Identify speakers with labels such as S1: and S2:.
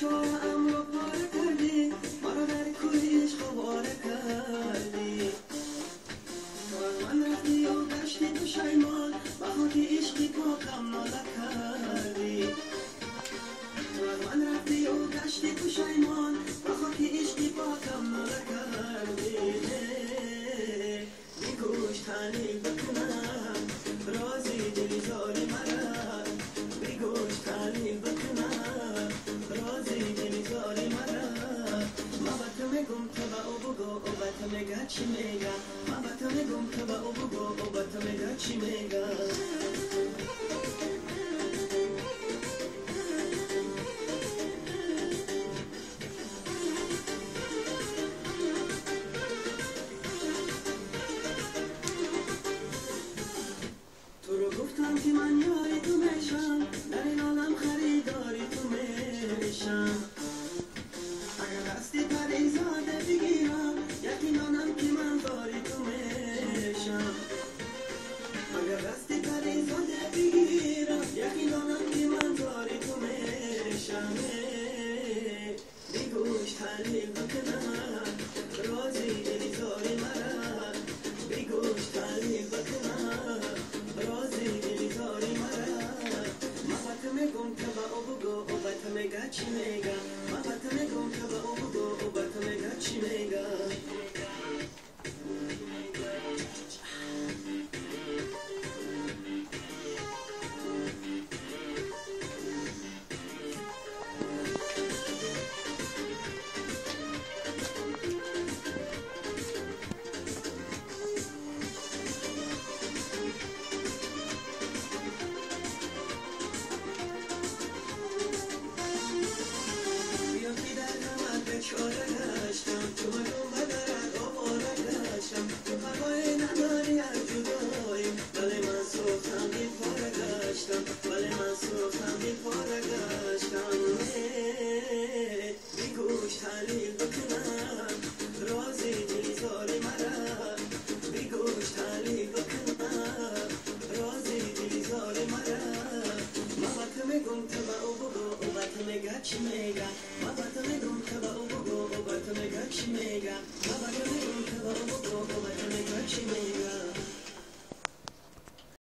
S1: چهار امر پاره کردی ما رو در کوی عشق واره کردی تو از من رفتی و گشتی پشیمان بخاطی عشقی پاکم ناله کردی تو از من رفتی و گشتی پشیمان بخاطی عشقی پاکم ناله کردی بگوش تحلیل بکنم رازی دلی زاری مرا بگوش تحلیل بکنم رازی دلی زاری مرا ما با تو میگم تو با او بگو او با تو میگه چی میگه ما با تو میگم تو با او بگو او با تو میگه چی میگه تو رو گفتم که من یاری تو میشم در این عالم خریداری تو میشم اگر دستی پریزاده بگیرم یکی دانم که من داری تو میشم اگر دستی پریزاده بگیرم یکی دانم که من داری تو میشم بگوش تحلیل بکنم رازی دلی زاری مرا بگوش تحلیل بکنم رازی دلی زاری مرا ما با تو میگم که با او بگو او با تو میگه چی میگه ما با تو میگم که با او بگو او با تو میگه چی میگه چاره گشتم تو مدوم بدرد آواره گشتم تو هوای نداری از جدایی ولی من سوختم بی پاره گشتم ولی من سوختم بی پاره گشتم بگوش تحلیل بکنم رازی دلی زاری مرا بگوش تحلیل بکنم رازی دلی زاری مرا ما با تو میگم تو با او بگو او با تو میگه چی میگه ما با تو میگم تو با او بگو او با تو میگه چی میگه ما با تو میگم تو با او بگو او با تو میگه چی میگه